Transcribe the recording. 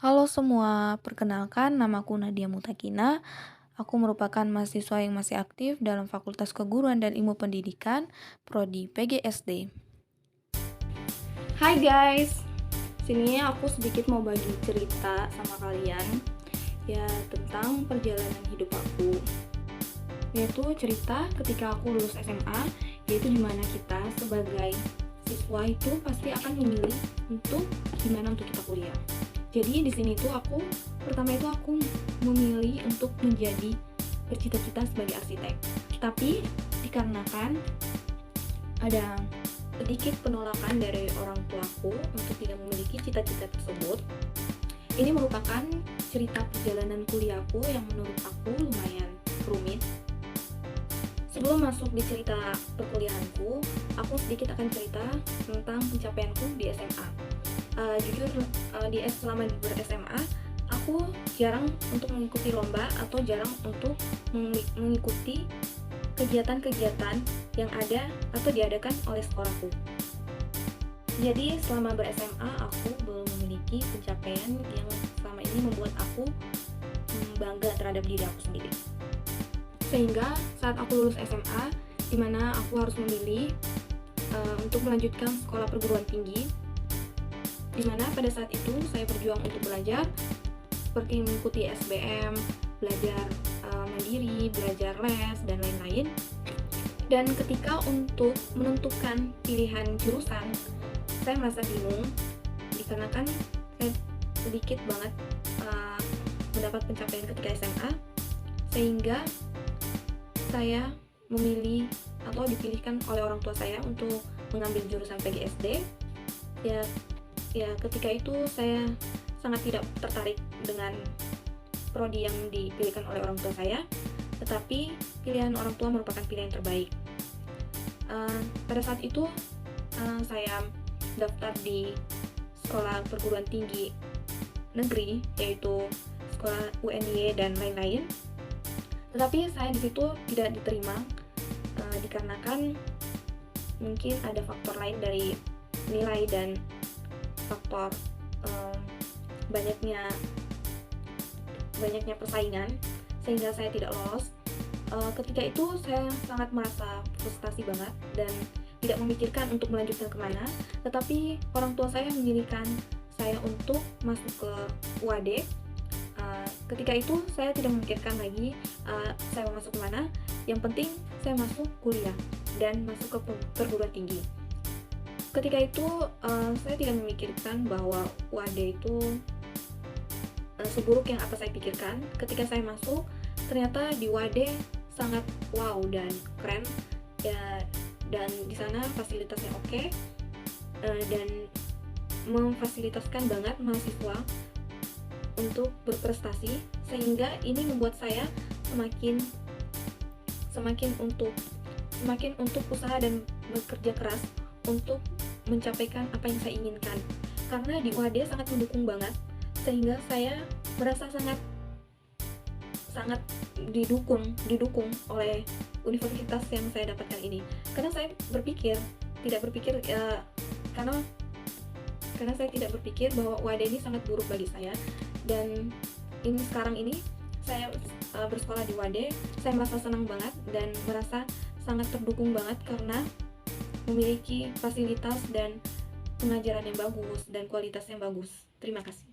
Halo semua, perkenalkan namaku Nadia Mutakina. Aku merupakan mahasiswa yang masih aktif dalam Fakultas Keguruan dan Ilmu Pendidikan, Prodi PGSD. Hai guys, sini aku sedikit mau bagi cerita sama kalian ya tentang perjalanan hidup aku. Yaitu cerita ketika aku lulus SMA, yaitu dimana kita sebagai siswa itu pasti akan memilih untuk gimana untuk kita kuliah. Jadi di sini tuh pertama itu aku memilih untuk menjadi bercita-cita sebagai arsitek. Tapi dikarenakan ada sedikit penolakan dari orang tuaku untuk tidak memiliki cita-cita tersebut. Ini merupakan cerita perjalanan kuliahku yang menurut aku lumayan rumit. Sebelum masuk di cerita perkuliahanku, aku sedikit akan cerita tentang pencapaianku di SMA. Jujur, selama di ber-SMA, aku jarang untuk mengikuti lomba atau jarang untuk mengikuti kegiatan-kegiatan yang ada atau diadakan oleh sekolahku. Jadi selama ber-SMA aku belum memiliki pencapaian yang selama ini membuat aku bangga terhadap diri aku sendiri. Sehingga saat aku lulus SMA, di mana aku harus memilih untuk melanjutkan sekolah perguruan tinggi, di mana pada saat itu saya berjuang untuk belajar, seperti mengikuti SBM, belajar mandiri, belajar les, dan lain-lain. Dan ketika untuk menentukan pilihan jurusan, saya merasa bingung dikarenakan saya sedikit banget mendapat pencapaian ketika SMA, sehingga saya memilih atau dipilihkan oleh orang tua saya untuk mengambil jurusan PGSD. Ya ketika itu saya sangat tidak tertarik dengan prodi yang dipilihkan oleh orang tua saya, tetapi pilihan orang tua merupakan pilihan terbaik. Pada saat itu saya daftar di sekolah perguruan tinggi negeri, yaitu sekolah UNY dan lain-lain. Tetapi saya di situ tidak diterima dikarenakan mungkin ada faktor lain dari nilai dan faktor banyaknya persaingan, sehingga saya tidak lolos. Ketika itu saya sangat merasa frustasi banget dan tidak memikirkan untuk melanjutkan kemana, tetapi orang tua saya memilihkan saya untuk masuk ke UAD. Ketika itu saya tidak memikirkan lagi saya mau masuk kemana, yang penting saya masuk kuliah dan masuk ke perguruan tinggi. Ketika itu saya tidak memikirkan bahwa UAD itu seburuk yang apa saya pikirkan. Ketika saya masuk, ternyata di UAD sangat wow dan keren ya, dan di sana fasilitasnya oke, dan memfasilitaskan banget mahasiswa untuk berprestasi, sehingga ini membuat saya semakin untuk usaha dan bekerja keras untuk mencapaikan apa yang saya inginkan. Karena di UAD sangat mendukung banget, sehingga saya merasa sangat didukung oleh universitas yang saya dapatkan ini. Karena saya saya tidak berpikir bahwa UAD ini sangat buruk bagi saya. Dan sekarang ini saya bersekolah di UAD, saya merasa senang banget dan merasa sangat terdukung banget karena memiliki fasilitas dan pengajaran yang bagus dan kualitas yang bagus. Terima kasih.